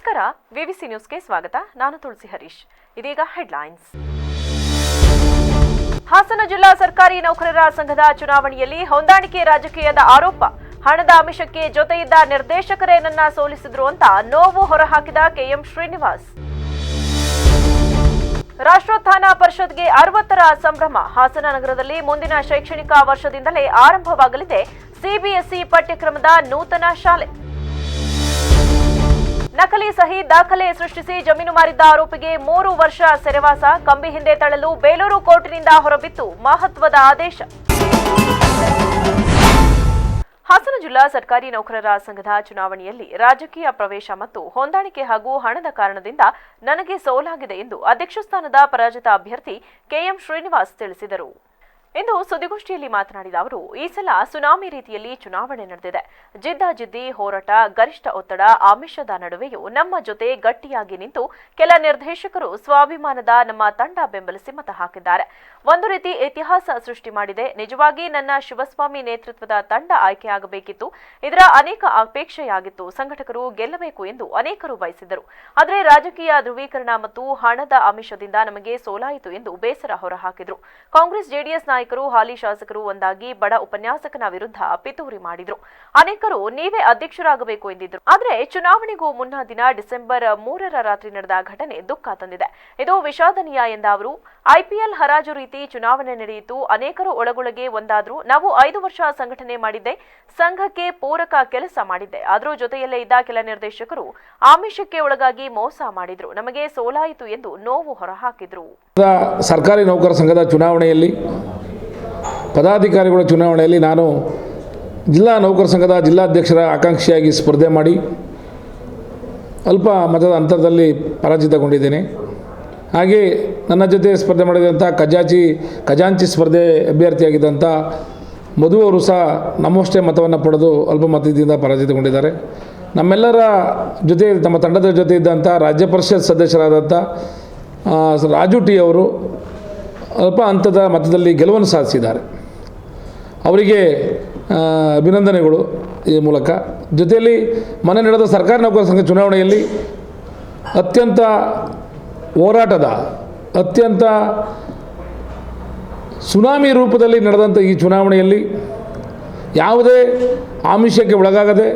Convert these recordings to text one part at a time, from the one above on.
ನಮಸ್ಕಾರ, ವಿವಿಸಿ ನ್ಯೂಸ್ಗೆ ಸ್ವಾಗತ. ನಾನು ತುಳಸಿ ಹರೀಶ್. ಇದೀಗ ಹೆಡ್ಲೈನ್ಸ್. ಹಾಸನ ಜಿಲ್ಲಾ ಸರ್ಕಾರಿ ನೌಕರರ ಸಂಘದ ಚುನಾವಣೆಯಲ್ಲಿ ಹೊಂದಾಣಿಕೆ ರಾಜಕೀಯದ ಆರೋಪ. ಹಣದ ಆಮಿಷಕ್ಕೆ ಜೊತೆಯಿದ್ದ ನಿರ್ದೇಶಕರೇ ನನ್ನ ಸೋಲಿಸಿದ್ರು ಅಂತ ನೋವು ಹೊರಹಾಕಿದ ಕೆಎಂ ಶ್ರೀನಿವಾಸ್. ರಾಷ್ಟ್ರೋತ್ಥಾನ ಪರಿಷತ್ಗೆ 60ರ ಸಂಭ್ರಮ. ಹಾಸನ ನಗರದಲ್ಲಿ ಮುಂದಿನ ಶೈಕ್ಷಣಿಕ ವರ್ಷದಿಂದಲೇ ಆರಂಭವಾಗಲಿದೆ ಸಿಬಿಎಸ್ಇ ಪಠ್ಯಕ್ರಮದ ನೂತನ ಶಾಲೆ. ನಕಲಿ ಸಹಿ ದಾಖಲೆ ಸೃಷ್ಟಿಸಿ ಜಮೀನು ಮಾರಿದ್ದ ಆರೋಪಿಗೆ 3 ವರ್ಷ ಸೆರೆವಾಸ. ಕಂಬಿ ಹಿಂದೆ ತಳ್ಳಲು ಬೇಲೂರು ಕೋರ್ಟಿನಿಂದ ಹೊರಬಿತ್ತು ಮಹತ್ವದ ಆದೇಶ. ಹಾಸನ ಜಿಲ್ಲಾ ಸರ್ಕಾರಿ ನೌಕರರ ಸಂಘದ ಚುನಾವಣೆಯಲ್ಲಿ ರಾಜಕೀಯ ಪ್ರವೇಶ ಮತ್ತು ಹೊಂದಾಣಿಕೆ ಹಾಗೂ ಹಣದ ಕಾರಣದಿಂದ ನನಗೆ ಸೋಲಾಗಿದೆ ಎಂದು ಅಧ್ಯಕ್ಷ ಸ್ಥಾನದ ಪರಾಜಿತ ಅಭ್ಯರ್ಥಿ ಕೆಎಂ ಶ್ರೀನಿವಾಸ್ ತಿಳಿಸಿದರು. ಇಂದು ಸುದ್ದಿಗೋಷ್ಠಿಯಲ್ಲಿ ಮಾತನಾಡಿದ ಅವರು, ಈ ಸಲ ಸುನಾಮಿ ರೀತಿಯಲ್ಲಿ ಚುನಾವಣೆ ನಡೆದಿದೆ. ಜಿದ್ದಾಜಿದ್ದಿ ಹೋರಾಟ, ಗರಿಷ್ಠ ಒತ್ತಡ, ಆಮಿಷದ ನಡುವೆಯೂ ನಮ್ಮ ಜೊತೆ ಗಟ್ಟಿಯಾಗಿ ನಿಂತು ಕೆಲ ನಿರ್ದೇಶಕರು ಸ್ವಾಭಿಮಾನದ ನಮ್ಮ ತಂಡ ಬೆಂಬಲಿಸಿ ಮತ ಹಾಕಿದ್ದಾರೆ. ಒಂದು ರೀತಿ ಇತಿಹಾಸ ಸೃಷ್ಟಿ ಮಾಡಿದೆ. ನಿಜವಾಗಿ ನನ್ನ ಶಿವಸ್ವಾಮಿ ನೇತೃತ್ವದ ತಂಡ ಆಯ್ಕೆಯಾಗಬೇಕಿತ್ತು. ಇದರ ಅನೇಕ ಅಪೇಕ್ಷೆಯಾಗಿತ್ತು. ಸಂಘಟಕರು ಗೆಲ್ಲಬೇಕು ಎಂದು ಅನೇಕರು ಬಯಸಿದ್ದರು. ಆದರೆ ರಾಜಕೀಯ ಧ್ರುವೀಕರಣ ಮತ್ತು ಹಣದ ಆಮಿಷದಿಂದ ನಮಗೆ ಸೋಲಾಯಿತು ಎಂದು ಬೇಸರ ಹೊರಹಾಕಿದರು. ಕಾಂಗ್ರೆಸ್ ಜೆಡಿಎಸ್ ನಾಯಕರು, ಹಾಲಿ ಶಾಸಕರು ಒಂದಾಗಿ ಬಡ ಉಪನ್ಯಾಸಕನ ವಿರುದ್ಧ ಪಿತೂರಿ ಮಾಡಿದ್ರು. ಅನೇಕರು ನೀವೇ ಅಧ್ಯಕ್ಷರಾಗಬೇಕು ಎಂದಿದ್ರು. ಆದರೆ ಚುನಾವಣೆಗೂ ಮುನ್ನ ದಿನ ಡಿಸೆಂಬರ್ 3ರ ರಾತ್ರಿ ನಡೆದ ಘಟನೆ ದುಃಖ ತಂದಿದೆ. ಇದು ವಿಷಾದನೀಯ ಎಂದ ಅವರು, ಐಪಿಎಲ್ ಹರಾಜು ರೀತಿ ಚುನಾವಣೆ ನಡೆಯಿತು. ಅನೇಕರು ಒಳಗೊಳಗೆ ಒಂದಾದ್ರು. ನಾವು 5 ವರ್ಷ ಸಂಘಟನೆ ಮಾಡಿದ್ದೆ, ಸಂಘಕ್ಕೆ ಪೂರಕ ಕೆಲಸ ಮಾಡಿದ್ದೆ. ಆದರೂ ಜೊತೆಯಲ್ಲೇ ಇದ್ದ ಕೆಲ ನಿರ್ದೇಶಕರು ಆಮಿಷಕ್ಕೆ ಒಳಗಾಗಿ ಮೋಸ ಮಾಡಿದ್ರು. ನಮಗೆ ಸೋಲಾಯಿತು ಎಂದು ನೋವು ಹೊರಹಾಕಿದ್ರು. ಸರ್ಕಾರಿ ನೌಕರ ಸಂಘದ ಚುನಾವಣೆಯಲ್ಲಿ, ಪದಾಧಿಕಾರಿಗಳ ಚುನಾವಣೆಯಲ್ಲಿ ನಾನು ಜಿಲ್ಲಾ ನೌಕರ ಸಂಘದ ಜಿಲ್ಲಾಧ್ಯಕ್ಷರ ಆಕಾಂಕ್ಷಿಯಾಗಿ ಸ್ಪರ್ಧೆ ಮಾಡಿ ಅಲ್ಪ ಮತದ ಅಂತರದಲ್ಲಿ ಪರಾಜಿತಗೊಂಡಿದ್ದೇನೆ. ಹಾಗೆ ನನ್ನ ಜೊತೆ ಸ್ಪರ್ಧೆ ಮಾಡಿದಂಥ ಖಜಾಂಚಿ ಸ್ಪರ್ಧೆ ಅಭ್ಯರ್ಥಿಯಾಗಿದ್ದಂಥ ಮಧು ಅವರು ಸಹ ನಮ್ಮಷ್ಟೇ ಮತವನ್ನು ಪಡೆದು ಅಲ್ಪ ಮತದಿಂದ ಪರಾಜಿತಗೊಂಡಿದ್ದಾರೆ. ನಮ್ಮೆಲ್ಲರ ಜೊತೆ, ನಮ್ಮ ತಂಡದ ಜೊತೆ ಇದ್ದಂಥ ರಾಜ್ಯ ಪರಿಷತ್ ಸದಸ್ಯರಾದಂಥ ರಾಜು ಟಿ ಅವರು ಅಲ್ಪ ಹಂತದ ಮತದಲ್ಲಿ ಗೆಲುವನ್ನು ಸಾಧಿಸಿದ್ದಾರೆ. ಅವರಿಗೆ ಅಭಿನಂದನೆಗಳು ಈ ಮೂಲಕ. ಜೊತೆಯಲ್ಲಿ ಮೊನ್ನೆ ನಡೆದ ಸರ್ಕಾರಿ ನೌಕರ ಸಂಘ ಚುನಾವಣೆಯಲ್ಲಿ ಅತ್ಯಂತ ಹೋರಾಟದ, ಅತ್ಯಂತ ಸುನಾಮಿ ರೂಪದಲ್ಲಿ ನಡೆದಂಥ ಈ ಚುನಾವಣೆಯಲ್ಲಿ ಯಾವುದೇ ಆಮಿಷಕ್ಕೆ ಒಳಗಾಗದೆ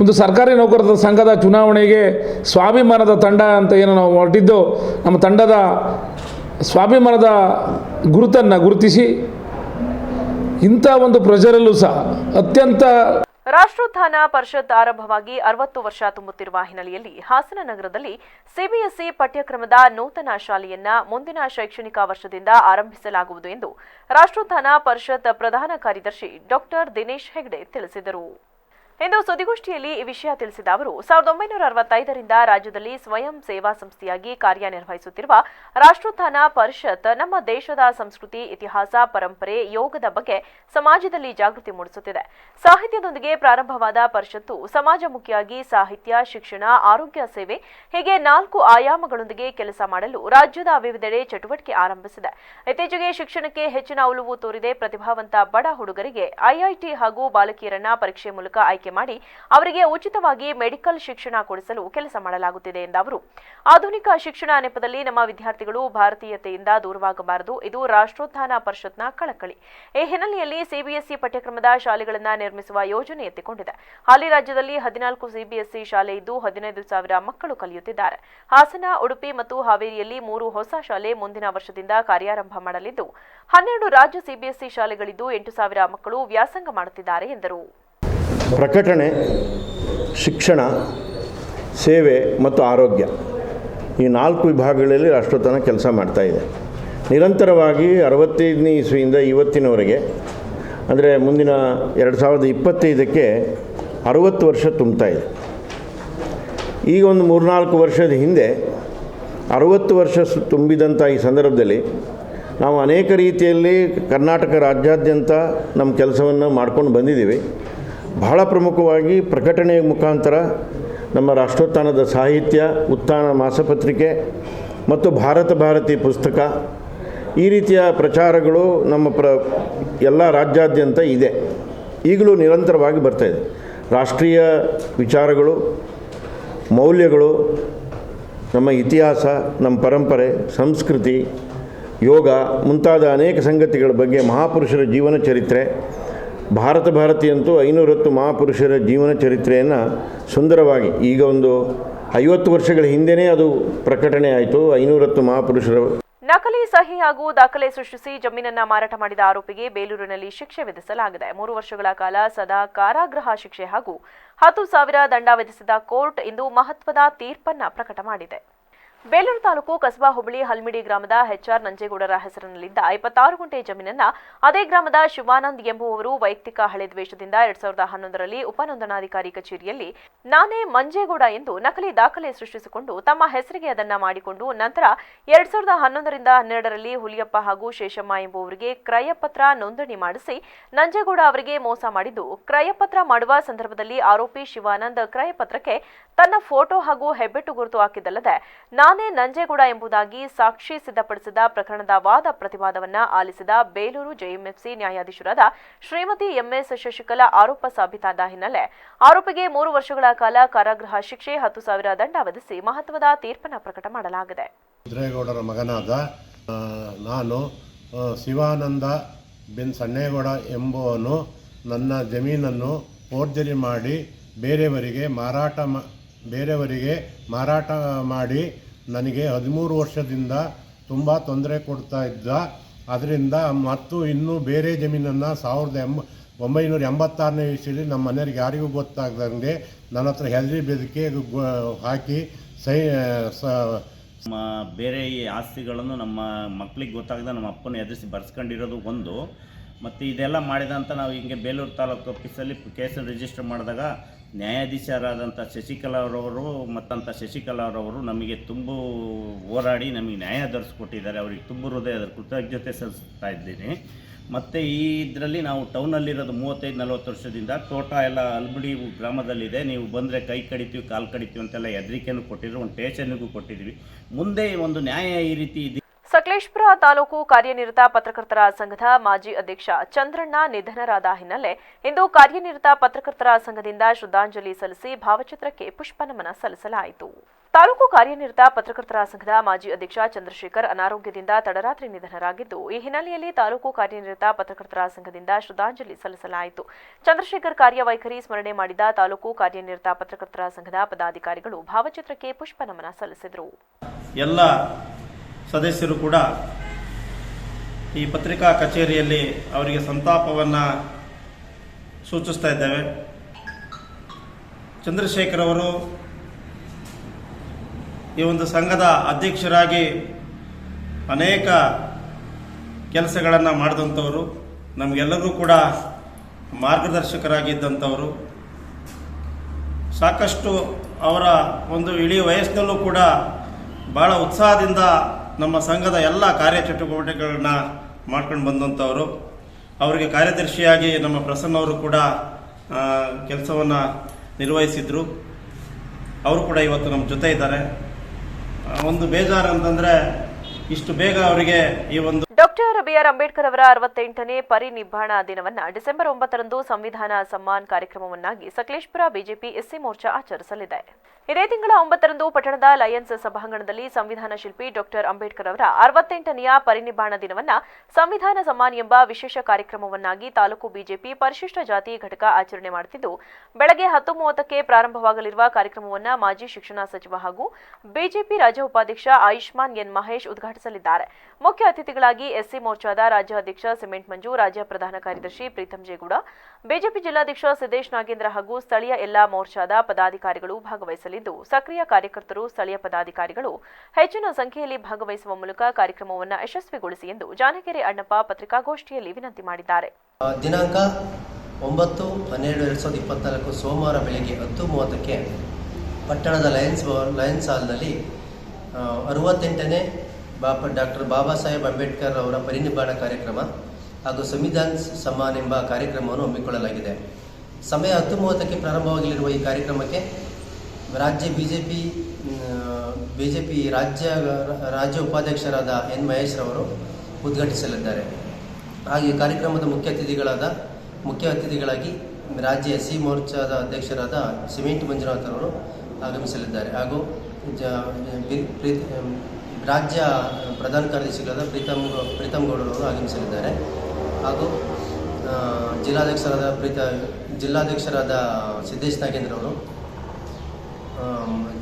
ಒಂದು ಸರ್ಕಾರಿ ನೌಕರರ ಸಂಘದ ಚುನಾವಣೆಗೆ ಸ್ವಾಭಿಮಾನದ ತಂಡ ಅಂತ ಏನು ನಾವು ಹೊರಟಿದ್ದೋ, ನಮ್ಮ ತಂಡದ ಸ್ವಾಭಿಮಾನದ ಗುರುತನ್ನು ಗುರುತಿಸಿ ಇಂಥ ಒಂದು ಪ್ರೆಷರಲ್ಲೂ ಸಹ ಅತ್ಯಂತ ರಾಷ್ಟ್ರೋತ್ಥಾನ ಪರಿಷತ್ ಆರಂಭವಾಗಿ 60 ವರ್ಷ ತುಂಬುತ್ತಿರುವ ಹಿನ್ನೆಲೆಯಲ್ಲಿ ಹಾಸನ ನಗರದಲ್ಲಿ ಸಿಬಿಎಸ್ಇ ಪಠ್ಯಕ್ರಮದ ನೂತನ ಶಾಲೆಯನ್ನ ಮುಂದಿನ ಶೈಕ್ಷಣಿಕ ವರ್ಷದಿಂದ ಆರಂಭಿಸಲಾಗುವುದು ಎಂದು ರಾಷ್ಟ್ರೋತ್ಥಾನ ಪರಿಷತ್ ಪ್ರಧಾನ ಕಾರ್ಯದರ್ಶಿ ಡಾಕ್ಟರ್ ದಿನೇಶ್ ಹೆಗ್ಡೆ ತಿಳಿಸಿದರು. ಇಂದು ಸುದ್ದಿಗೋಷ್ಠಿಯಲ್ಲಿ ಈ ವಿಷಯ ತಿಳಿಸಿದ ಅವರು, 1965ರಿಂದ ರಾಜ್ಯದಲ್ಲಿ ಸ್ವಯಂ ಸೇವಾ ಸಂಸ್ಥೆಯಾಗಿ ಕಾರ್ಯನಿರ್ವಹಿಸುತ್ತಿರುವ ರಾಷ್ಟ್ರೋತ್ಥಾನ ಪರಿಷತ್ ನಮ್ಮ ದೇಶದ ಸಂಸ್ಕೃತಿ, ಇತಿಹಾಸ, ಪರಂಪರೆ, ಯೋಗದ ಬಗ್ಗೆ ಸಮಾಜದಲ್ಲಿ ಜಾಗೃತಿ ಮೂಡಿಸುತ್ತಿದೆ. ಸಾಹಿತ್ಯದೊಂದಿಗೆ ಪ್ರಾರಂಭವಾದ ಪರಿಷತ್ತು ಸಮಾಜಮುಖಿಯಾಗಿ ಸಾಹಿತ್ಯ, ಶಿಕ್ಷಣ, ಆರೋಗ್ಯ ಸೇವೆ ಹೀಗೆ 4 ಆಯಾಮಗಳೊಂದಿಗೆ ಕೆಲಸ ಮಾಡಲು ರಾಜ್ಯದ ವಿವಿಧೆಡೆ ಚಟುವಟಿಕೆ ಆರಂಭಿಸಿದೆ. ಇತ್ತೀಚೆಗೆ ಶಿಕ್ಷಣಕ್ಕೆ ಹೆಚ್ಚಿನ ಒಲವು ತೋರಿದೆ. ಪ್ರತಿಭಾವಂತ ಬಡ ಹುಡುಗರಿಗೆ ಐಐಟಿ ಹಾಗೂ ಬಾಲಕಿಯರನ್ನ ಪರೀಕ್ಷೆ ಮೂಲಕ ಆಯ್ಕೆ ಮಾಡಿ ಅವರಿಗೆ ಉಚಿತವಾಗಿ ಮೆಡಿಕಲ್ ಶಿಕ್ಷಣ ಕೊಡಿಸಲು ಕೆಲಸ ಮಾಡಲಾಗುತ್ತಿದೆ ಎಂದ ಅವರು, ಆಧುನಿಕ ಶಿಕ್ಷಣ ನೆಪದಲ್ಲಿ ನಮ್ಮ ವಿದ್ಯಾರ್ಥಿಗಳು ಭಾರತೀಯತೆಯಿಂದ ದೂರವಾಗಬಾರದು. ಇದು ರಾಷ್ಟ್ರೋತ್ಥಾನ ಪರಿಷತ್ನ ಕಳಕಳಿ. ಈ ಹಿನ್ನೆಲೆಯಲ್ಲಿ ಸಿಬಿಎಸ್ಇ ಪಠ್ಯಕ್ರಮದ ಶಾಲೆಗಳನ್ನು ನಿರ್ಮಿಸುವ ಯೋಜನೆ ಎತ್ತಿಕೊಂಡಿದೆ. ಹಾಲಿ ರಾಜ್ಯದಲ್ಲಿ 14 ಸಿಬಿಎಸ್ಇ ಶಾಲೆ ಇದ್ದು 15,000 ಮಕ್ಕಳು ಕಲಿಯುತ್ತಿದ್ದಾರೆ. ಹಾಸನ, ಉಡುಪಿ ಮತ್ತು ಹಾವೇರಿಯಲ್ಲಿ 3 ಹೊಸ ಶಾಲೆ ಮುಂದಿನ ವರ್ಷದಿಂದ ಕಾರ್ಯಾರಂಭ ಮಾಡಲಿದ್ದು 12 ರಾಜ್ಯ ಸಿಬಿಎಸ್ಇ ಶಾಲೆಗಳಿದ್ದು 8,000 ಮಕ್ಕಳು ವ್ಯಾಸಂಗ ಮಾಡುತ್ತಿದ್ದಾರೆ ಎಂದರು. ಪ್ರಕಟಣೆ, ಶಿಕ್ಷಣ, ಸೇವೆ ಮತ್ತು ಆರೋಗ್ಯ ಈ 4 ವಿಭಾಗಗಳಲ್ಲಿ ರಾಷ್ಟ್ರೋತ್ಥಾನ ಕೆಲಸ ಮಾಡ್ತಾಯಿದೆ. ನಿರಂತರವಾಗಿ 65ನೇ ಇಸ್ವಿಯಿಂದ ಇವತ್ತಿನವರೆಗೆ, ಅಂದರೆ ಮುಂದಿನ 2025ಕ್ಕೆ 60 ವರ್ಷ ತುಂಬ್ತಾ ಇದೆ. ಈಗ ಒಂದು 3-4 ವರ್ಷದ ಹಿಂದೆ 60 ವರ್ಷ ತುಂಬಿದಂಥ ಈ ಸಂದರ್ಭದಲ್ಲಿ ನಾವು ಅನೇಕ ರೀತಿಯಲ್ಲಿ ಕರ್ನಾಟಕ ರಾಜ್ಯಾದ್ಯಂತ ನಮ್ಮ ಕೆಲಸವನ್ನು ಮಾಡ್ಕೊಂಡು ಬಂದಿದ್ದೀವಿ. ಬಹಳ ಪ್ರಮುಖವಾಗಿ ಪ್ರಕಟಣೆಯ ಮುಖಾಂತರ ನಮ್ಮ ರಾಷ್ಟ್ರೋತ್ಥಾನದ ಸಾಹಿತ್ಯ, ಉತ್ಥಾನ ಮಾಸಪತ್ರಿಕೆ ಮತ್ತು ಭಾರತಿ ಪುಸ್ತಕ ಈ ರೀತಿಯ ಪ್ರಚಾರಗಳು ನಮ್ಮ ಎಲ್ಲ ರಾಜ್ಯಾದ್ಯಂತ ಇದೆ. ಈಗಲೂ ನಿರಂತರವಾಗಿ ಬರ್ತಾಯಿದೆ. ರಾಷ್ಟ್ರೀಯ ವಿಚಾರಗಳು, ಮೌಲ್ಯಗಳು, ನಮ್ಮ ಇತಿಹಾಸ, ನಮ್ಮ ಪರಂಪರೆ, ಸಂಸ್ಕೃತಿ, ಯೋಗ ಮುಂತಾದ ಅನೇಕ ಸಂಗತಿಗಳ ಬಗ್ಗೆ ಮಹಾಪುರುಷರ ಜೀವನ ಚರಿತ್ರೆ, ಭಾರತೀಯಂತೂ 510 ಮಹಾಪುರುಷರ ಜೀವನ ಚರಿತ್ರೆಯನ್ನು ಸುಂದರವಾಗಿ, ಈಗ ಒಂದು 50 ವರ್ಷಗಳ ಹಿಂದೆಯೇ ಅದು ಪ್ರಕಟಣೆ ಆಯಿತು. 510 ಮಹಾಪುರುಷರ ನಕಲಿ ಸಹಿ ಹಾಗೂ ದಾಖಲೆ ಸೃಷ್ಟಿಸಿ ಜಮೀನನ್ನ ಮಾರಾಟ ಮಾಡಿದ ಆರೋಪಿಗೆ ಬೇಲೂರಿನಲ್ಲಿ ಶಿಕ್ಷೆ ವಿಧಿಸಲಾಗಿದೆ. 3 ವರ್ಷಗಳ ಕಾಲ ಸದಾ ಕಾರಾಗೃಹ ಶಿಕ್ಷೆ ಹಾಗೂ 10,000 ದಂಡ ವಿಧಿಸಿದ ಕೋರ್ಟ್ ಇಂದು ಮಹತ್ವದ ತೀರ್ಪನ್ನ ಪ್ರಕಟ ಮಾಡಿದೆ. ಬೇಲೂರು ತಾಲೂಕು ಕಸಬಾ ಹೋಬಳಿ ಹಲ್ಮಿಡಿ ಗ್ರಾಮದ HR ನಂಜೇಗೌಡರ ಹೆಸರಿನಲ್ಲಿದ್ದ 26 ಗುಂಟೆ ಜಮೀನನ್ನ ಅದೇ ಗ್ರಾಮದ ಶಿವಾನಂದ್ ಎಂಬುವವರು ವೈಯಕ್ತಿಕ ಹಳೆ ದ್ವೇಷದಿಂದ 2011ರಲ್ಲಿ ಉಪನೋಂದಣಾಧಿಕಾರಿ ಕಚೇರಿಯಲ್ಲಿ ನಾನೇ ಮಂಜೇಗೌಡ ಎಂದು ನಕಲಿ ದಾಖಲೆ ಸೃಷ್ಟಿಸಿಕೊಂಡು ತಮ್ಮ ಹೆಸರಿಗೆ ಅದನ್ನ ಮಾಡಿಕೊಂಡು ನಂತರ 2011ರಿಂದ 12ರಲ್ಲಿ ಹುಲಿಯಪ್ಪ ಹಾಗೂ ಶೇಷಮ್ಮ ಎಂಬುವರಿಗೆ ಕ್ರಯಪತ್ರ ನೋಂದಣಿ ಮಾಡಿಸಿ ನಂಜೇಗೌಡ ಅವರಿಗೆ ಮೋಸ ಮಾಡಿದ್ದು, ಕ್ರಯಪತ್ರ ಮಾಡುವ ಸಂದರ್ಭದಲ್ಲಿ ಆರೋಪಿ ಶಿವಾನಂದ್ ಕ್ರಯಪತ್ರಕ್ಕೆ ತನ್ನ ಫೋಟೋ ಹಾಗೂ ಹೆಬ್ಬೆಟ್ಟು ಗುರುತು ಹಾಕಿದ್ದಲ್ಲದೆ ನಾನೇ ನಂಜೇಗೌಡ ಎಂಬುದಾಗಿ ಸಾಕ್ಷಿ ಸಿದ್ಧಪಡಿಸಿದ ಪ್ರಕರಣದ ವಾದ ಪ್ರತಿವಾದವನ್ನ ಆಲಿಸಿದ ಬೇಲೂರು JMFC ನ್ಯಾಯಾಧೀಶರಾದ ಶ್ರೀಮತಿ MS ಶಶಿಕಲಾ ಆರೋಪ ಸಾಬೀತಾದ ಹಿನ್ನೆಲೆ ಆರೋಪಿಗೆ 3 ವರ್ಷಗಳ ಕಾಲ ಕಾರಾಗೃಹ ಶಿಕ್ಷೆ 10,000 ದಂಡ ವಿಧಿಸಿ ಮಹತ್ವದ ತೀರ್ಪನ್ನು ಪ್ರಕಟ ಮಾಡಲಾಗಿದೆ. ನಂಜೇಗೌಡರ ಮಗನಾದ ನಾನು ಶಿವಾನಂದ ಬಿನ್ ಸಣ್ಣೇಗೌಡ ಎಂಬುವನು ನನ್ನ ಜಮೀನನ್ನು ಫೋರ್ಜರಿ ಮಾಡಿ ಬೇರೆಯವರಿಗೆ ಮಾರಾಟ ಮಾಡಿ ನನಗೆ 13 ವರ್ಷದಿಂದ ತುಂಬ ತೊಂದರೆ ಕೊಡ್ತಾ ಇದ್ದ. ಅದರಿಂದ ಮತ್ತು ಇನ್ನೂ ಬೇರೆ ಜಮೀನನ್ನು 1986ನೇ ಇಸ್ವಿಯಲ್ಲಿ ನಮ್ಮ ಮನೆಯವರಿಗೆ ಯಾರಿಗೂ ಗೊತ್ತಾಗ್ದಂಗೆ ನನ್ನ ಹತ್ರ ಹೆದರಿ ಬೆದರಿಕೆ ಹಾಕಿ ನಮ್ಮ ಬೇರೆ ಈ ಆಸ್ತಿಗಳನ್ನು ನಮ್ಮ ಮಕ್ಕಳಿಗೆ ಗೊತ್ತಾಗದ ನಮ್ಮ ಅಪ್ಪನ ಎದುರಿಸಿ ಬರ್ಸ್ಕೊಂಡಿರೋದು ಒಂದು. ಮತ್ತು ಇದೆಲ್ಲ ಮಾಡಿದಂಥ ನಾವು ಹಿಂಗೆ ಬೇಲೂರು ತಾಲೂಕು ಆಫೀಸಲ್ಲಿ ಕೇಸನ್ನು ರಿಜಿಸ್ಟರ್ ಮಾಡಿದಾಗ ನ್ಯಾಯಾಧೀಶರಾದಂಥ ಶಶಿಕಲಾ ಅವರವರು ನಮಗೆ ತುಂಬ ಹೋರಾಡಿ ನಮಗೆ ನ್ಯಾಯ ದೊರಕಿಸ್ಕೊಟ್ಟಿದ್ದಾರೆ. ಅವರಿಗೆ ತುಂಬ ಹೃದಯದ ಕೃತಜ್ಞತೆ ಸಲ್ಲಿಸ್ತಾ ಇದ್ದೀನಿ. ಮತ್ತು ಈ ಇದರಲ್ಲಿ ನಾವು ಟೌನಲ್ಲಿರೋದು 35-40 ವರ್ಷದಿಂದ. ತೋಟ ಎಲ್ಲ ಅಲ್ಬಿಡಿ ಗ್ರಾಮದಲ್ಲಿದೆ. ನೀವು ಬಂದರೆ ಕೈ ಕಡಿತೀವಿ, ಕಾಲು ಕಡಿತೀವಿ ಅಂತೆಲ್ಲ ಹೆದರಿಕೆನೂ ಕೊಟ್ಟಿದ್ರು, ಒಂದು ಸ್ಟೇಷನ್ನಿಗೂ ಕೊಟ್ಟಿದ್ವಿ. ಮುಂದೆ ಒಂದು ನ್ಯಾಯ ಈ ರೀತಿ ಇದೆ. ಸಕಲೇಶಪುರ ತಾಲೂಕು ಕಾರ್ಯನಿರತ ಪತ್ರಕರ್ತರ ಸಂಘದ ಮಾಜಿ ಅಧ್ಯಕ್ಷ ಚಂದ್ರಣ್ಣ ನಿಧನರಾದ ಹಿನ್ನೆಲೆ ಇಂದು ಕಾರ್ಯನಿರತ ಪತ್ರಕರ್ತರ ಸಂಘದಿಂದ ಶ್ರದ್ಧಾಂಜಲಿ ಸಲ್ಲಿಸಿ ಭಾವಚಿತ್ರಕ್ಕೆ ಪುಷ್ಪನಮನ ಸಲ್ಲಿಸಲಾಯಿತು. ತಾಲೂಕು ಕಾರ್ಯನಿರತ ಪತ್ರಕರ್ತರ ಸಂಘದ ಮಾಜಿ ಅಧ್ಯಕ್ಷ ಚಂದ್ರಶೇಖರ್ ಅನಾರೋಗ್ಯದಿಂದ ತಡರಾತ್ರಿ ನಿಧನರಾಗಿದ್ದು, ಈ ಹಿನ್ನೆಲೆಯಲ್ಲಿ ತಾಲೂಕು ಕಾರ್ಯನಿರತ ಪತ್ರಕರ್ತರ ಸಂಘದಿಂದ ಶ್ರದ್ಧಾಂಜಲಿ ಸಲ್ಲಿಸಲಾಯಿತು. ಚಂದ್ರಶೇಖರ್ ಕಾರ್ಯವೈಖರಿ ಸ್ಮರಣೆ ಮಾಡಿದ ತಾಲೂಕು ಕಾರ್ಯನಿರತ ಪತ್ರಕರ್ತರ ಸಂಘದ ಪದಾಧಿಕಾರಿಗಳು ಭಾವಚಿತ್ರಕ್ಕೆ ಪುಷ್ಪನಮನ ಸಲ್ಲಿಸಿದರು. ಎಲ್ಲ ಸದಸ್ಯರು ಕೂಡ ಈ ಪತ್ರಿಕಾ ಕಚೇರಿಯಲ್ಲಿ ಅವರಿಗೆ ಸಂತಾಪವನ್ನು ಸೂಚಿಸ್ತಾ ಇದ್ದೇವೆ. ಚಂದ್ರಶೇಖರ್ ಅವರು ಈ ಒಂದು ಸಂಘದ ಅಧ್ಯಕ್ಷರಾಗಿ ಅನೇಕ ಕೆಲಸಗಳನ್ನು ಮಾಡಿದಂಥವರು, ನಮಗೆಲ್ಲರಿಗೂ ಕೂಡ ಮಾರ್ಗದರ್ಶಕರಾಗಿದ್ದಂಥವರು. ಸಾಕಷ್ಟು ಅವರ ಒಂದು ಇಡೀ ವಯಸ್ಸಿನಲ್ಲೂ ಕೂಡ ಭಾಳ ಉತ್ಸಾಹದಿಂದ ನಮ್ಮ ಸಂಘದ ಎಲ್ಲ ಕಾರ್ಯಚಟುವಟಿಕೆಗಳನ್ನ ಮಾಡ್ಕೊಂಡು ಬಂದಂಥವರು. ಅವರಿಗೆ ಕಾರ್ಯದರ್ಶಿಯಾಗಿ ನಮ್ಮ ಪ್ರಸನ್ನವರು ಕೂಡ ಕೆಲಸವನ್ನು ನಿರ್ವಹಿಸಿದರು. ಅವರು ಕೂಡ ಇವತ್ತು ನಮ್ಮ ಜೊತೆ ಇದ್ದಾರೆ. ಒಂದು ಬೇಜಾರು ಅಂತಂದರೆ ಇಷ್ಟು ಬೇಗ ಅವರಿಗೆ ಈ ಒಂದು ಡಾಕ್ಟರ್ BR ಅಂಬೇಡ್ಕರ್ ಅವರ 68ನೇ ಪರಿನಿಬ್ಬಾಣ ದಿನವನ್ನು ಡಿಸೆಂಬರ್ 9ರಂದು ಸಂವಿಧಾನ ಸಮ್ಮಾನ್ ಕಾರ್ಯಕ್ರಮವನ್ನಾಗಿ ಸಕಲೇಶಪುರ ಬಿಜೆಪಿ SC ಮೋರ್ಚಾ ಆಚರಿಸಲಿದೆ. ಇದೇ ತಿಂಗಳ 9ರಂದು ಪಟ್ಟಣದ ಲಯನ್ಸ್ ಸಭಾಂಗಣದಲ್ಲಿ ಸಂವಿಧಾನ ಶಿಲ್ಪಿ ಡಾಕ್ಟರ್ ಅಂಬೇಡ್ಕರ್ ಅವರ 68ನೆಯ ಪರಿನಿಬ್ಬಾಣ ದಿನವನ್ನ ಸಂವಿಧಾನ ಸಮ್ಮಾನ್ ಎಂಬ ವಿಶೇಷ ಕಾರ್ಯಕ್ರಮವನ್ನಾಗಿ ತಾಲೂಕು ಬಿಜೆಪಿ ಪರಿಶಿಷ್ಟ ಜಾತಿ ಘಟಕ ಆಚರಣೆ ಮಾಡುತ್ತಿದ್ದು, ಬೆಳಗ್ಗೆ 10:30ಕ್ಕೆ ಪ್ರಾರಂಭವಾಗಲಿರುವ ಕಾರ್ಯಕ್ರಮವನ್ನು ಮಾಜಿ ಶಿಕ್ಷಣ ಸಚಿವ ಹಾಗೂ ಬಿಜೆಪಿ ರಾಜ್ಯ ಉಪಾಧ್ಯಕ್ಷ ಆಯುಷ್ಮಾನ್ ಎನ್ ಮಹೇಶ್ ಉದ್ಘಾಟಿಸಲಿದ್ದಾರೆ. ಮುಖ್ಯ ಅತಿಥಿಗಳಾಗಿ SC ಮೋರ್ಚಾದ ರಾಜ್ಯಾಧ್ಯಕ್ಷ ಸಿಮೆಂಟ್ ಮಂಜು, ರಾಜ್ಯ ಪ್ರಧಾನ ಕಾರ್ಯದರ್ಶಿ ಪ್ರೀತಂ ಜೇಗೌಡ, ಬಿಜೆಪಿ ಜಿಲ್ಲಾಧ್ಯಕ್ಷ ಸಿದ್ದೇಶ್ ನಾಗೇಂದ್ರ ಹಾಗೂ ಸ್ಥಳೀಯ ಎಲ್ಲಾ ಮೋರ್ಚಾದ ಪದಾಧಿಕಾರಿಗಳು ಭಾಗವಹಿಸಲಿದ್ದು, ಸಕ್ರಿಯ ಕಾರ್ಯಕರ್ತರು, ಸ್ಥಳೀಯ ಪದಾಧಿಕಾರಿಗಳು ಹೆಚ್ಚಿನ ಸಂಖ್ಯೆಯಲ್ಲಿ ಭಾಗವಹಿಸುವ ಮೂಲಕ ಕಾರ್ಯಕ್ರಮವನ್ನು ಯಶಸ್ವಿಗೊಳಿಸಿ ಎಂದು ಜಾನಕೆರೆ ಅಣ್ಣಪ್ಪ ಪತ್ರಿಕಾಗೋಷ್ಠಿಯಲ್ಲಿ ವಿನಂತಿ ಮಾಡಿದ್ದಾರೆ. ದಿನಾಂಕ 9/12/2024 ಸೋಮವಾರ ಬೆಳಗ್ಗೆ 10:30ಕ್ಕೆ ಪಟ್ಟಣದ ಲಯನ್ಸ್ ಹಾಲ್ನಲ್ಲಿ 68ನೇ ಡಾಕ್ಟರ್ ಬಾಬಾ ಸಾಹೇಬ್ ಅಂಬೇಡ್ಕರ್ ಅವರ ಪರಿನಿಬ್ಬಾಣ ಕಾರ್ಯಕ್ರಮ ಹಾಗೂ ಸಂವಿಧಾನ ಸಮ್ಮಾನ್ ಎಂಬ ಕಾರ್ಯಕ್ರಮವನ್ನು ಹಮ್ಮಿಕೊಳ್ಳಲಾಗಿದೆ. ಸಮಯ 10:30ಕ್ಕೆ ಪ್ರಾರಂಭವಾಗಲಿರುವ ಈ ಕಾರ್ಯಕ್ರಮಕ್ಕೆ ರಾಜ್ಯ ಬಿಜೆಪಿ ರಾಜ್ಯ ಉಪಾಧ್ಯಕ್ಷರಾದ ಎನ್ ಮಹೇಶ್ ರವರು ಉದ್ಘಾಟಿಸಲಿದ್ದಾರೆ. ಹಾಗೆ ಕಾರ್ಯಕ್ರಮದ ಮುಖ್ಯ ಅತಿಥಿಗಳಾಗಿ ರಾಜ್ಯ ಎಸ್ ಸಿ ಮೋರ್ಚಾದ ಅಧ್ಯಕ್ಷರಾದ ಸಿಮೆಂಟ್ ಮಂಜುನಾಥ್ ಅವರು ಆಗಮಿಸಲಿದ್ದಾರೆ. ಹಾಗೂ ರಾಜ್ಯ ಪ್ರಧಾನ ಕಾರ್ಯದರ್ಶಿಗಳಾದ ಪ್ರೀತಮ್ ಗೌಡರವರು ಆಗಮಿಸಲಿದ್ದಾರೆ. ಹಾಗೂ ಜಿಲ್ಲಾಧ್ಯಕ್ಷರಾದ ಸಿದ್ದೇಶ್ ನಾಗೇಂದ್ರ ಅವರು,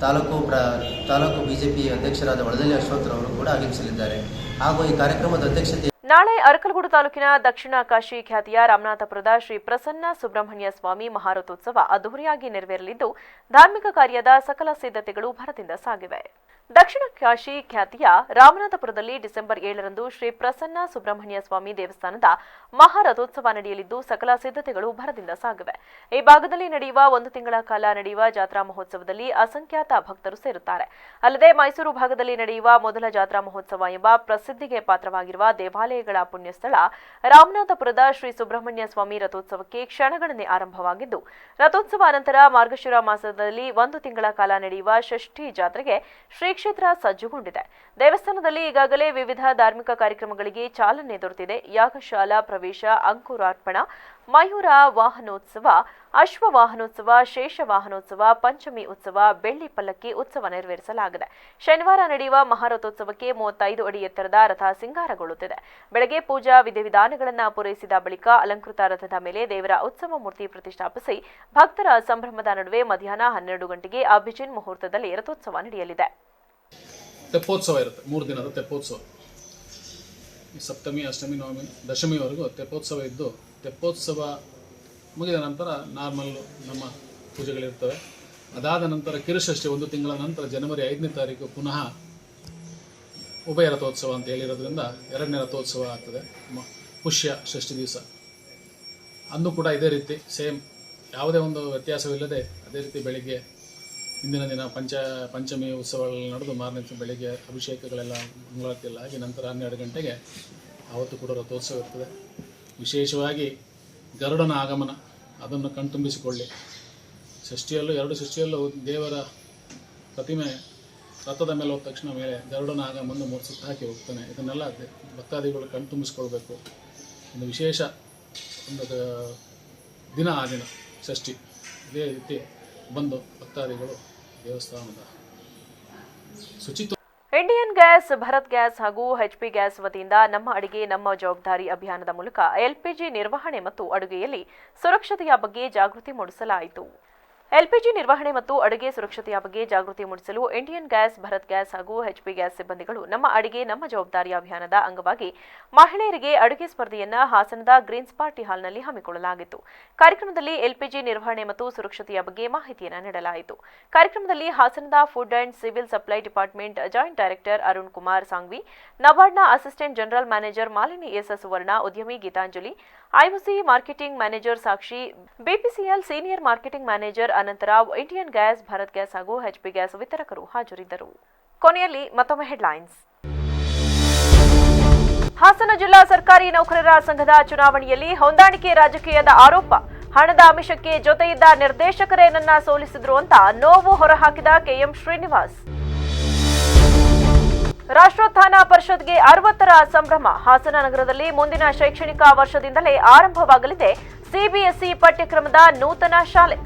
ತಾಲೂಕು ಬಿಜೆಪಿ ಅಧ್ಯಕ್ಷರಾದ ಒಳದಲ್ಲಿ ಅಶ್ವಥ್ರವರು ಕೂಡ ಆಗಮಿಸಲಿದ್ದಾರೆ. ಹಾಗೂ ಈ ಕಾರ್ಯಕ್ರಮದ ಅಧ್ಯಕ್ಷತೆ ನಾಳೆ ಅರಕಲಗೂಡು ತಾಲೂಕಿನ ದಕ್ಷಿಣ ಕಾಶಿ ಖ್ಯಾತಿಯ ರಾಮನಾಥಪುರದ ಶ್ರೀ ಪ್ರಸನ್ನ ಸುಬ್ರಹ್ಮಣ್ಯ ಸ್ವಾಮಿ ಮಹಾರಥೋತ್ಸವ ಅದ್ದೂರಿಯಾಗಿ ನೆರವೇರಲಿದ್ದು ಧಾರ್ಮಿಕ ಕಾರ್ಯದ ಸಕಲ ಸಿದ್ಧತೆಗಳು ಭರದಿಂದ ಸಾಗಿವೆ. ದಕ್ಷಿಣ ಕಾಶಿ ಖ್ಯಾತಿಯ ರಾಮನಾಥಪುರದಲ್ಲಿ ಡಿಸೆಂಬರ್ 7ರಂದು ಶ್ರೀ ಪ್ರಸನ್ನ ಸುಬ್ರಹ್ಮಣ್ಯ ಸ್ವಾಮಿ ದೇವಸ್ಥಾನದ ಮಹಾರಥೋತ್ಸವ ನಡೆಯಲಿದ್ದು ಸಕಲ ಸಿದ್ಧತೆಗಳು ಭರದಿಂದ ಸಾಗಿವೆ. ಈ ಭಾಗದಲ್ಲಿ ನಡೆಯುವ 1 ತಿಂಗಳ ಕಾಲ ನಡೆಯುವ ಜಾತ್ರಾ ಮಹೋತ್ಸವದಲ್ಲಿ ಅಸಂಖ್ಯಾತ ಭಕ್ತರು ಸೇರುತ್ತಾರೆ. ಅಲ್ಲದೆ ಮೈಸೂರು ಭಾಗದಲ್ಲಿ ನಡೆಯುವ ಮೊದಲ ಜಾತ್ರಾ ಮಹೋತ್ಸವ ಎಂಬ ಪ್ರಸಿದ್ಧಿಗೆ ಪಾತ್ರವಾಗಿರುವ ದೇವಾಲಯಗಳ ಪುಣ್ಯಸ್ಥಳ ರಾಮನಾಥಪುರದ ಶ್ರೀ ಸುಬ್ರಹ್ಮಣ್ಯ ಸ್ವಾಮಿ ರಥೋತ್ಸವಕ್ಕೆ ಕ್ಷಣಗಣನೆ ಆರಂಭವಾಗಿದ್ದು, ರಥೋತ್ಸವ ಅನಂತರ ಮಾರ್ಗಶಿರ ಮಾಸದಲ್ಲಿ 1 ತಿಂಗಳ ಕಾಲ ನಡೆಯುವ ಷಷ್ಠಿ ಜಾತ್ರೆಗೆ ಶ್ರೀ ಕ್ಷೇತ್ರ ಸಜ್ಜುಗೊಂಡಿದೆ. ದೇವಸ್ಥಾನದಲ್ಲಿ ಈಗಾಗಲೇ ವಿವಿಧ ಧಾರ್ಮಿಕ ಕಾರ್ಯಕ್ರಮಗಳಿಗೆ ಚಾಲನೆ ದೊರೆತಿದೆ. ಯಾಗಶಾಲಾ ಪ್ರವೇಶ, ಅಂಕುರಾರ್ಪಣಾ, ಮಯೂರ ವಾಹನೋತ್ಸವ, ಅಶ್ವ ವಾಹನೋತ್ಸವ, ಶೇಷ ವಾಹನೋತ್ಸವ, ಪಂಚಮಿ ಉತ್ಸವ, ಬೆಳ್ಳಿ ಪಲ್ಲಕ್ಕಿ ಉತ್ಸವ ನೆರವೇರಿಸಲಾಗಿದೆ. ಶನಿವಾರ ನಡೆಯುವ ಮಹಾರಥೋತ್ಸವಕ್ಕೆ 35 ಅಡಿ ಎತ್ತರದ ರಥ ಸಿಂಗಾರಗೊಳ್ಳುತ್ತಿದೆ. ಬೆಳಗ್ಗೆ ಪೂಜಾ ವಿಧಿವಿಧಾನಗಳನ್ನು ಪೂರೈಸಿದ ಬಳಿಕ ಅಲಂಕೃತ ರಥದ ಮೇಲೆ ದೇವರ ಉತ್ಸವ ಮೂರ್ತಿ ಪ್ರತಿಷ್ಠಾಪಿಸಿ ಭಕ್ತರ ಸಂಭ್ರಮದ ನಡುವೆ ಮಧ್ಯಾಹ್ನ 12 ಗಂಟೆಗೆ ಅಭಿಜಿನ್ ಮುಹೂರ್ತದಲ್ಲಿ ರಥೋತ್ಸವ ನಡೆಯಲಿದೆ. ತೆಪ್ಪೋತ್ಸವ ಇರುತ್ತೆ. 3 ದಿನದ ತೆಪ್ಪೋತ್ಸವ. ಸಪ್ತಮಿ, ಅಷ್ಟಮಿ, ನವಮಿ, ದಶಮಿವರೆಗೂ ತೆಪ್ಪೋತ್ಸವ ಇದ್ದು, ತೆಪ್ಪೋತ್ಸವ ಮುಗಿದ ನಂತರ ನಾರ್ಮಲ್ಲು ನಮ್ಮ ಪೂಜೆಗಳಿರ್ತವೆ. ಅದಾದ ನಂತರ ಕಿರುಷಷ್ಠಿ 1 ತಿಂಗಳ ನಂತರ ಜನವರಿ 5ನೇ ತಾರೀಕು ಪುನಃ ಉಭಯ ರಥೋತ್ಸವ ಅಂತ ಹೇಳಿರೋದ್ರಿಂದ 2ನೇ ರಥೋತ್ಸವ ಆಗ್ತದೆ. ಪುಷ್ಯ ಷಷ್ಠಿ ದಿವಸ ಅಂದು ಕೂಡ ಇದೇ ರೀತಿ ಸೇಮ್, ಯಾವುದೇ ಒಂದು ವ್ಯತ್ಯಾಸವಿಲ್ಲದೆ ಅದೇ ರೀತಿ ಬೆಳಿಗ್ಗೆ ಹಿಂದಿನ ದಿನ ಪಂಚಮಿ ಉತ್ಸವಗಳು ನಡೆದು ಮಾರನೇ ದಿನ ಬೆಳಿಗ್ಗೆ ಅಭಿಷೇಕಗಳೆಲ್ಲ ಮಂಗಳಾರತಿ ಎಲ್ಲ ಆಗಿ ನಂತರ 12 ಗಂಟೆಗೆ ಆವತ್ತು ಕೂಡ ರಥೋತ್ಸವ ಇರ್ತದೆ. ವಿಶೇಷವಾಗಿ ಗರುಡನ ಆಗಮನ ಅದನ್ನು ಕಣ್ತುಂಬಿಸಿಕೊಳ್ಳಿ. ಷಷ್ಠಿಯಲ್ಲೂ 2 ಷಷ್ಠಿಯಲ್ಲೂ ದೇವರ ಪ್ರತಿಮೆ ರಥದ ಮೇಲೆ ಹೋದ ತಕ್ಷಣ ಮೇಲೆ ಗರುಡನ ಆಗಮನ 3 ಸುತ್ತು ಹಾಕಿ ಹೋಗ್ತಾನೆ. ಇದನ್ನೆಲ್ಲ ಭಕ್ತಾದಿಗಳು ಕಣ್ತುಂಬಿಸ್ಕೊಳ್ಬೇಕು. ಒಂದು ವಿಶೇಷ ಒಂದು ದಿನ ಆ ದಿನ ಷಷ್ಠಿ. ಇದೇ ರೀತಿ ಬಂದು ಭಕ್ತಾದಿಗಳು ದೇವಸ್ಥಾನದ ಶುಚಿತ್ವ. ಇಂಡಿಯನ್ ಗ್ಯಾಸ್, ಭಾರತ್ ಗ್ಯಾಸ್ ಹಾಗೂ ಎಚ್ಪಿ ಗ್ಯಾಸ್ ವತಿಯಿಂದ ನಮ್ಮ ಅಡಿಗೆ ನಮ್ಮ ಜವಾಬ್ದಾರಿ ಅಭಿಯಾನದ ಮೂಲಕ ಎಲ್ಪಿಜಿ ನಿರ್ವಹಣೆ ಮತ್ತು ಅಡುಗೆಯಲ್ಲಿ ಸುರಕ್ಷತೆಯ ಬಗ್ಗೆ ಜಾಗೃತಿ ಮೂಡಿಸಲಾಯಿತು. ಎಲ್ಪಿಜಿ ನಿರ್ವಹಣೆ ಮತ್ತು ಅಡುಗೆ ಸುರಕ್ಷತೆಯ ಬಗ್ಗೆ ಜಾಗೃತಿ ಮೂಡಿಸಲು ಇಂಡಿಯನ್ ಗ್ಯಾಸ್, ಭಾರತ್ ಗ್ಯಾಸ್ ಹಾಗೂ ಎಚ್ಪಿ ಗ್ಯಾಸ್ ಸಿಬ್ಬಂದಿಗಳು ನಮ್ಮ ಅಡಿಗೆ ನಮ್ಮ ಜವಾಬ್ದಾರಿ ಅಭಿಯಾನದ ಅಂಗವಾಗಿ ಮಹಿಳೆಯರಿಗೆ ಅಡುಗೆ ಸ್ಪರ್ಧೆಯನ್ನ ಹಾಸನದ ಗ್ರೀನ್ಸ್ ಪಾರ್ಟಿ ಹಾಲ್ನಲ್ಲಿ ಹಮ್ಮಿಕೊಳ್ಳಲಾಗಿತ್ತು. ಕಾರ್ಯಕ್ರಮದಲ್ಲಿ ಎಲ್ಪಿಜಿ ನಿರ್ವಹಣೆ ಮತ್ತು ಸುರಕ್ಷತೆಯ ಬಗ್ಗೆ ಮಾಹಿತಿಯನ್ನು ನೀಡಲಾಯಿತು. ಕಾರ್ಯಕ್ರಮದಲ್ಲಿ ಹಾಸನದ food and civil supply department joint director Arun Kumar Sanghvi, ನಬಾರ್ಡ್ನ assistant general manager Malini S Suvarna, ಉದ್ಯಮಿ Geetanjali, IOC marketing manager Sakshi, BPCL senior marketing manager Anantrao, Indian gas, Bharat gas ಹಾಗೂ ಎಚ್ಪಿ ಗ್ಯಾಸ್ ವಿತರಕರು ಹಾಜರಿದ್ದರು. ಕೊನೆಯಲ್ಲಿ ಮತ್ತೊಮ್ಮೆ ಹೆಡ್ಲೈನ್ಸ್. ಹಾಸನ ಜಿಲ್ಲಾ ಸರ್ಕಾರಿ ನೌಕರರ ಸಂಘದ ಚುನಾವಣೆಯಲ್ಲಿ ಹೊಂದಾಣಿಕೆ ರಾಜಕೀಯದ ಆರೋಪ. ಹಣದ ಆಮಿಷಕ್ಕೆ ಜೊತೆಯಿದ್ದ ನಿರ್ದೇಶಕರೇ ನನ್ನ ಸೋಲಿಸಿದ್ರು ಅಂತ ನೋವು ಹೊರಹಾಕಿದ ಕೆಎಂ ಶ್ರೀನಿವಾಸ್. ರಾಷ್ಟ್ರೋತ್ಥಾನ ಪರಿಷತ್ಗೆ 60ರ ಸಂಭ್ರಮ. ಹಾಸನ ನಗರದಲ್ಲಿ ಮುಂದಿನ ಶೈಕ್ಷಣಿಕ ವರ್ಷದಿಂದಲೇ ಆರಂಭವಾಗಲಿದೆ ಸಿಬಿಎಸ್ಇ ಪಠ್ಯಕ್ರಮದ ನೂತನ ಶಾಲೆ.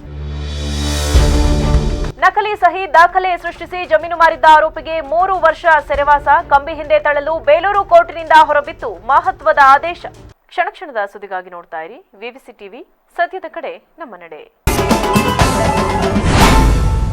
ನಕಲಿ ಸಹಿ ದಾಖಲೆ ಸೃಷ್ಟಿಸಿ ಜಮೀನು ಮಾರಿದ್ದ ಆರೋಪಿಗೆ 3 ವರ್ಷ ಸೆರೆವಾಸ. ಕಂಬಿ ಹಿಂದೆ ತಳ್ಳಲು ಬೇಲೂರು ಕೋರ್ಟಿನಿಂದ ಹೊರಬಿತ್ತು ಮಹತ್ವದ ಆದೇಶ. ಕ್ಷಣ ಕ್ಷಣದ ಸುದ್ದಿಗಾಗಿ ನೋಡ್ತಾ ಇರಿ ವಿವಿಸಿ ಟಿವಿ, ಸತ್ಯದ ಕಡೆ ನಮ್ಮ ನಡೆ.